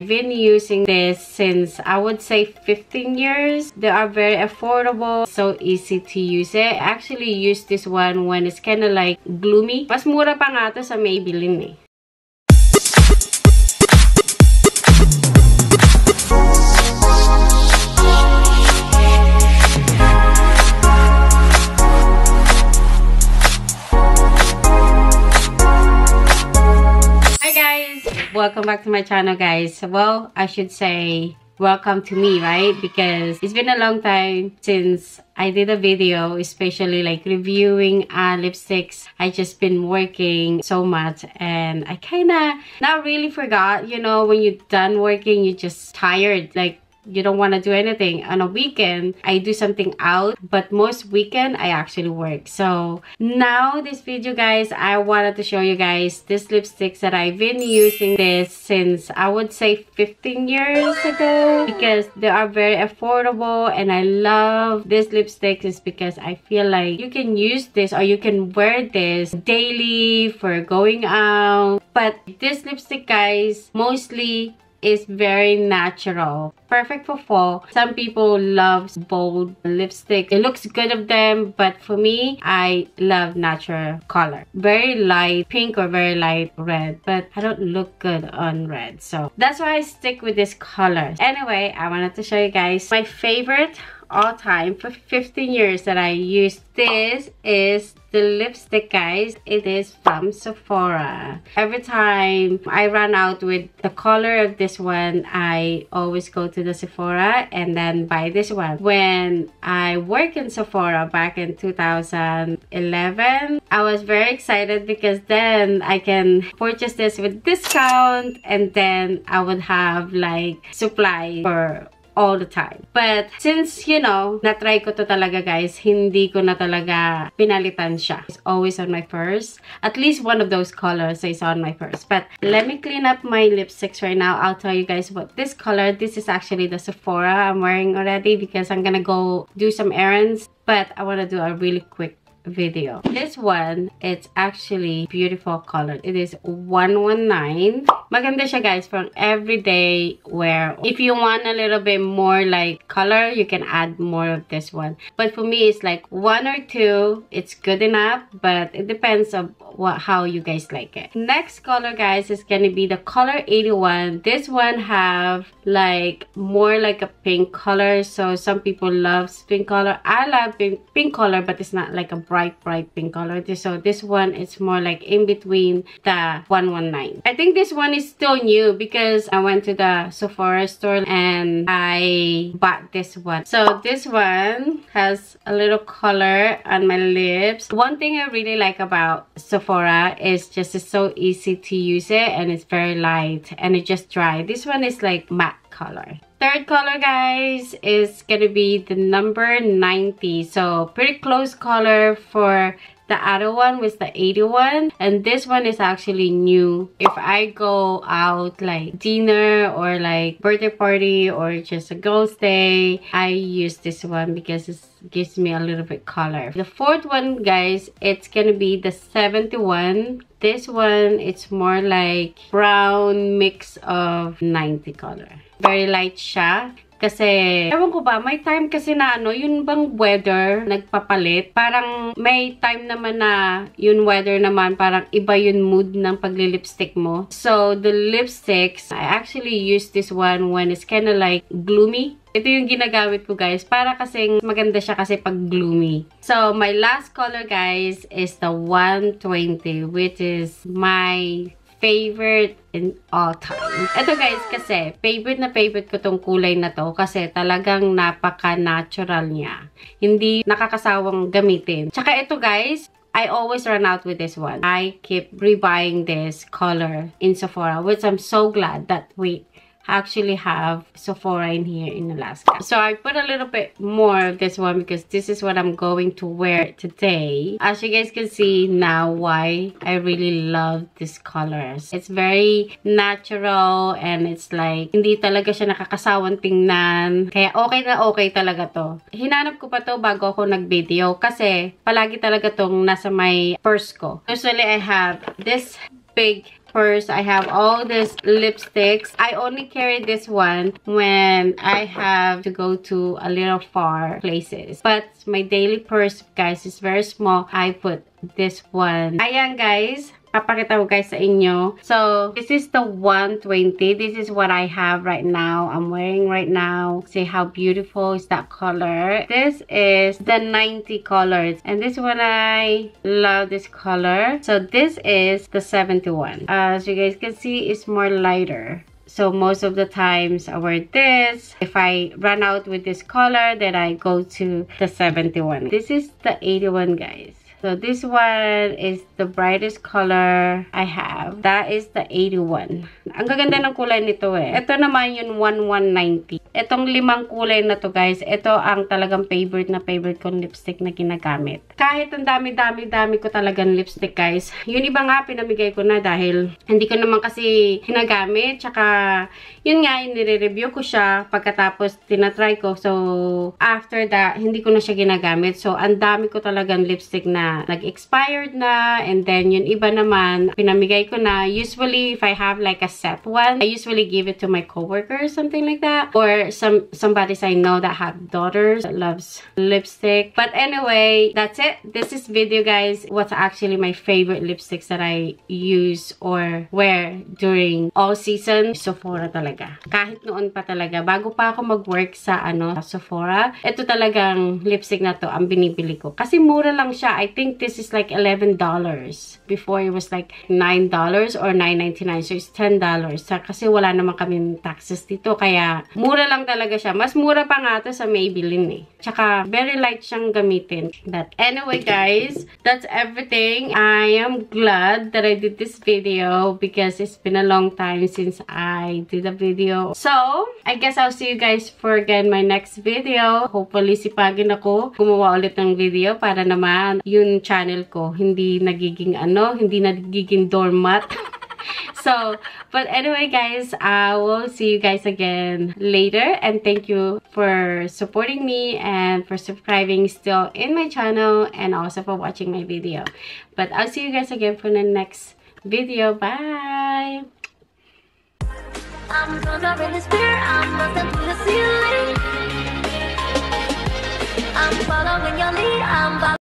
I've been using this since I would say 15 years. They are very affordable, so easy to use it. I actually use this one when it's kind of like gloomy. Mas mura pa nga to sa Maybelline eh. Welcome back to my channel, guys. Well, I should say welcome to me, right? Because it's been a long time since I did a video, especially like reviewing lipsticks. I just been working so much and I kind of not really forgot, you know, when you're done working, you're just tired, like you don't want to do anything. On a weekend, I do something out, but most weekend, I actually work. So now this video, guys, I wanted to show you guys this lipsticks that I've been using this since I would say 15 years ago, because they are very affordable and I love this lipstick is because I feel like you can use this or you can wear this daily for going out. But this lipstick, guys, mostly is very natural, perfect for fall. Some people love bold lipstick, it looks good of them, but for me, I love natural color, very light pink or very light red, but I don't look good on red, so that's why I stick with this color. Anyway, I wanted to show you guys my favorite all time for 15 years that I use. This is the lipstick, guys. It is from Sephora. Every time I run out with the color of this one, I always go to the Sephora and then buy this one. When I worked in Sephora back in 2011, I was very excited because then I can purchase this with discount and then I would have like supply for all the time. But since, you know, na-try ko to talaga, guys, hindi ko na talaga pinalitan siya. It's always on my purse. At least one of those colors is on my purse. But let me clean up my lipsticks right now. I'll tell you guys about this color. This is actually the Sephora I'm wearing already because I'm gonna go do some errands. But I want to do a really quick video. This one, it's actually beautiful color. It is 119. Maganda siya, guys, from everyday wear. If you want a little bit more like color, you can add more of this one. But for me, it's like 1 or 2. It's good enough, but it depends on how you guys like it. Next color, guys, is gonna be the color 81. This one have like more like a pink color, so some people love pink color. I love pink color, but it's not like a bright pink color. So this one is more like in between the 119. I think this one is still new because I went to the Sephora store and I bought this one. So this one has a little color on my lips. One thing I really like about Sephora is just it's so easy to use it and it's very light and it just dry. This one is like matte color. Third color, guys, is gonna be the number 90. So pretty close color for the other one was the 81, and this one is actually new. If I go out like dinner or like birthday party or just a girls' day, I use this one because it gives me a little bit color. The fourth one, guys, it's gonna be the 71. This one, it's more like brown mix of 90 color. Very light siya. Kasi, ewan ko ba, may time kasi na ano, yun bang weather nagpapalit. Parang may time naman na yun weather naman, parang iba yun mood ng pagli-lipstick mo. So, the lipsticks, I actually use this one when it's kind of like gloomy. Ito yung ginagamit ko, guys, para kasing maganda siya kasi pag gloomy. So, my last color, guys, is the 120, which is my favorite in all time. Ito, guys, kasi favorite na favorite ko tong kulay na to kasi talagang napaka-natural niya. Hindi nakakasawang gamitin. Tsaka ito, guys, I always run out with this one. I keep rebuying this color in Sephora, which I'm so glad that we actually have Sephora in here in Alaska. So I put a little bit more of this one because this is what I'm going to wear today. As you guys can see now why I really love these colors. It's very natural and it's like hindi talaga siya nakakasawang tingnan. Kaya okay na okay talaga to. Hinanap ko pa to bago ako nag-video kasi palagi talaga tong nasa may purse ko. Usually I have this big purse, I have all these lipsticks. I only carry this one when I have to go to a little far places. But my daily purse, guys, is very small. I put this one. Ayan, guys. Papakita ko guys sa inyo. So, this is the 120. This is what I have right now. I'm wearing right now. See how beautiful is that color. This is the 90 colors. And this one, I love this color. So, this is the 71. As you guys can see, it's more lighter. So most of the times I wear this. If I run out with this color, then I go to the 71. This is the 81, guys. So this one is the brightest color I have. That is the 81. Ang gaganda ng kulay nito eh. Ito naman yung 1190. Itong 5 kulay na to, guys, ito ang talagang favorite kong lipstick na ginagamit. Kahit ang dami ko talagang lipstick, guys. Yung iba nga pinamigay ko na dahil hindi ko naman kasi ginagamit. Tsaka yun nga, nire-review ko siya pagkatapos tinatry ko. So after that, hindi ko na siya ginagamit. So ang dami ko talagang lipstick na nag-expired na, and then yung iba naman pinamigay ko na. Usually if I have like a set one, I usually give it to my coworkers, something like that, or somebody I know that have daughters that loves lipstick. But anyway, that's it. This is video, guys, what's actually my favorite lipsticks that I use or wear during all season. Sephora talaga. Kahit noon pa talaga, bago pa ako mag-work sa Sephora, ito talagang lipstick na to ang binibili ko. Kasi mura lang siya. I think this is like $11. Before it was like $9 or $9.99. So it's $10. Kasi wala naman kaming taxes dito. Kaya mura lang talaga siya. Mas mura pa nga to sa Maybelline eh. Tsaka very light siyang gamitin. But anyway, guys, that's everything. I am glad that I did this video because it's been a long time since I did a video. So I guess I'll see you guys for again my next video. Hopefully sipagin ako gumawa ulit ng video para naman yung channel ko hindi nagiging doormat. So, but anyway, guys, I will see you guys again later, and thank you for supporting me and for subscribing still in my channel and also for watching my video. But I'll see you guys again for the next video. Bye! I'm gonna bring the spirit, I'm nothing to the ceiling. I'm following your lead, I'm